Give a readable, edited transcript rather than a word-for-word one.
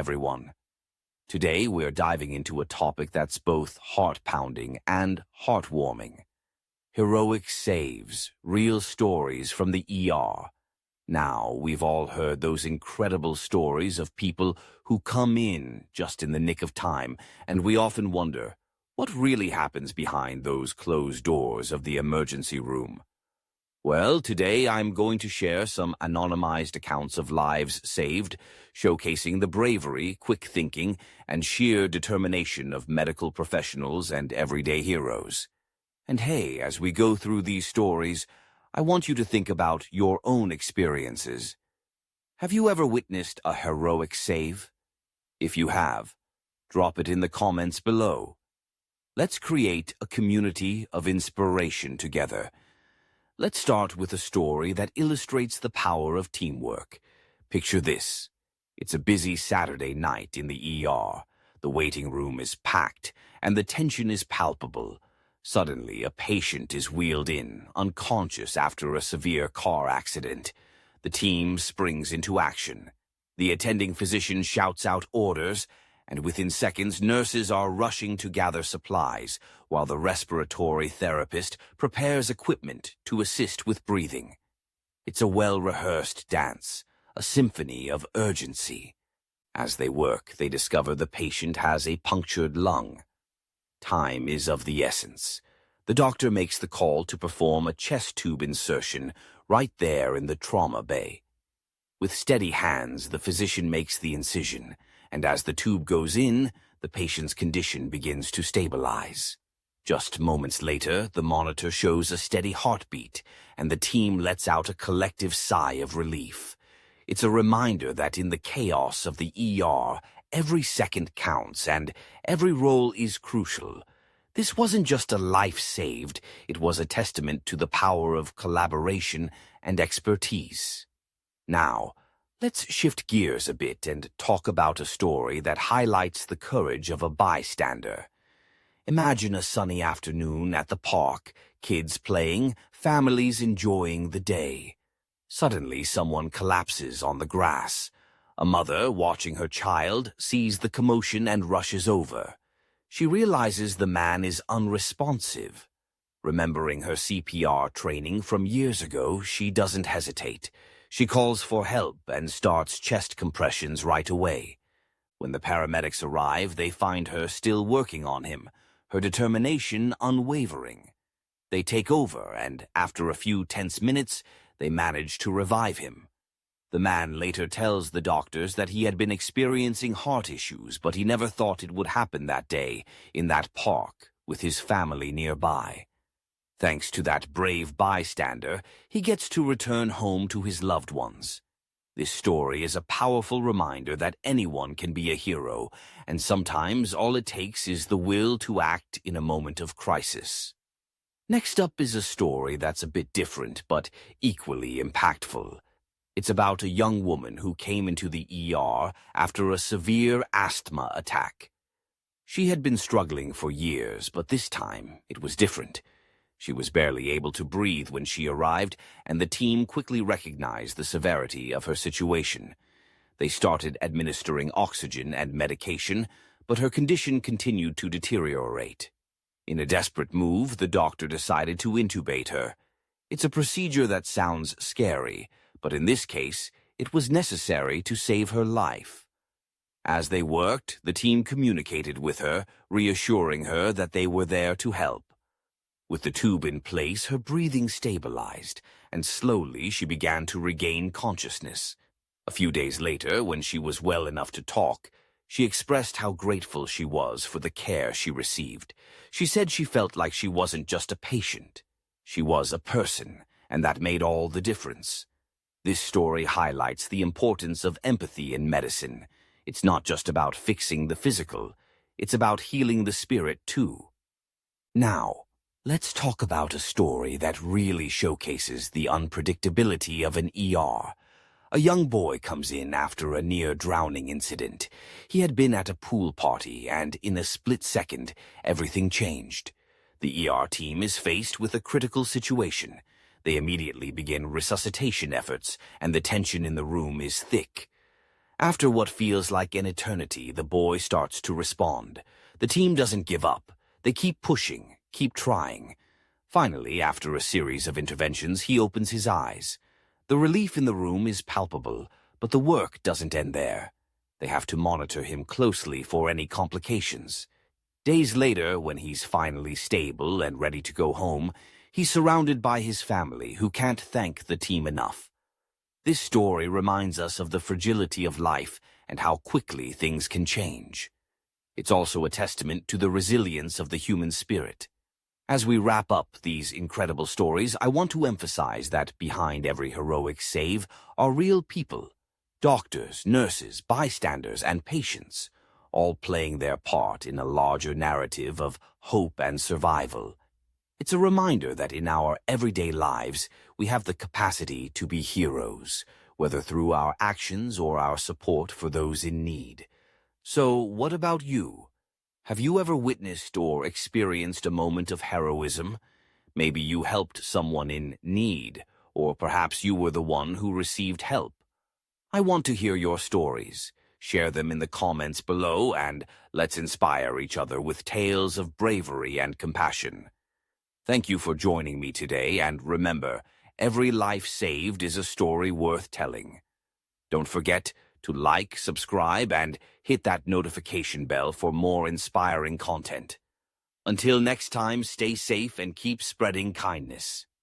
everyone. Today we're diving into a topic that's both heart-pounding and heartwarming. Heroic saves, real stories from the ER. Now, we've all heard those incredible stories of people who come in just in the nick of time, and we often wonder, what really happens behind those closed doors of the emergency room? Well, today I'm going to share some anonymized accounts of lives saved, showcasing the bravery, quick thinking, and sheer determination of medical professionals and everyday heroes. And hey, as we go through these stories, I want you to think about your own experiences. Have you ever witnessed a heroic save? If you have, drop it in the comments below. Let's create a community of inspiration together. Let's start with a story that illustrates the power of teamwork. Picture this. It's a busy Saturday night in the ER. The waiting room is packed, and the tension is palpable. Suddenly, a patient is wheeled in, unconscious after a severe car accident. The team springs into action. The attending physician shouts out orders, and within seconds, nurses are rushing to gather supplies, while the respiratory therapist prepares equipment to assist with breathing. It's a well-rehearsed dance, a symphony of urgency. As they work, they discover the patient has a punctured lung. Time is of the essence. The doctor makes the call to perform a chest tube insertion right there in the trauma bay. With steady hands, the physician makes the incision, and as the tube goes in, the patient's condition begins to stabilize. Just moments later, the monitor shows a steady heartbeat, and the team lets out a collective sigh of relief. It's a reminder that in the chaos of the ER, every second counts, and every role is crucial. This wasn't just a life saved, it was a testament to the power of collaboration and expertise. Now, let's shift gears a bit and talk about a story that highlights the courage of a bystander. Imagine a sunny afternoon at the park, kids playing, families enjoying the day. Suddenly, someone collapses on the grass. A mother, watching her child, sees the commotion and rushes over. She realizes the man is unresponsive. Remembering her CPR training from years ago, she doesn't hesitate. She calls for help and starts chest compressions right away. When the paramedics arrive, they find her still working on him, her determination unwavering. They take over, and after a few tense minutes, they manage to revive him. The man later tells the doctors that he had been experiencing heart issues, but he never thought it would happen that day, in that park, with his family nearby. Thanks to that brave bystander, he gets to return home to his loved ones. This story is a powerful reminder that anyone can be a hero, and sometimes all it takes is the will to act in a moment of crisis. Next up is a story that's a bit different, but equally impactful. It's about a young woman who came into the ER after a severe asthma attack. She had been struggling for years, but this time it was different. She was barely able to breathe when she arrived, and the team quickly recognized the severity of her situation. They started administering oxygen and medication, but her condition continued to deteriorate. In a desperate move, the doctor decided to intubate her. It's a procedure that sounds scary, but in this case, it was necessary to save her life. As they worked, the team communicated with her, reassuring her that they were there to help. With the tube in place, her breathing stabilized, and slowly she began to regain consciousness. A few days later, when she was well enough to talk, she expressed how grateful she was for the care she received. She said she felt like she wasn't just a patient. She was a person, and that made all the difference. This story highlights the importance of empathy in medicine. It's not just about fixing the physical, it's about healing the spirit too. Now, let's talk about a story that really showcases the unpredictability of an ER. A young boy comes in after a near-drowning incident. He had been at a pool party, and in a split second, everything changed. The ER team is faced with a critical situation. They immediately begin resuscitation efforts, and the tension in the room is thick. After what feels like an eternity, the boy starts to respond. The team doesn't give up. They keep pushing, keep trying. Finally, after a series of interventions, he opens his eyes. The relief in the room is palpable, but the work doesn't end there. They have to monitor him closely for any complications. Days later, when he's finally stable and ready to go home, he's surrounded by his family who can't thank the team enough. This story reminds us of the fragility of life and how quickly things can change. It's also a testament to the resilience of the human spirit. As we wrap up these incredible stories, I want to emphasize that behind every heroic save are real people. Doctors, nurses, bystanders, and patients, all playing their part in a larger narrative of hope and survival. It's a reminder that in our everyday lives, we have the capacity to be heroes, whether through our actions or our support for those in need. So, what about you? Have you ever witnessed or experienced a moment of heroism? Maybe you helped someone in need, or perhaps you were the one who received help. I want to hear your stories. Share them in the comments below, and let's inspire each other with tales of bravery and compassion. Thank you for joining me today, and remember, every life saved is a story worth telling. Don't forget to like, subscribe, and hit that notification bell for more inspiring content. Until next time, stay safe and keep spreading kindness.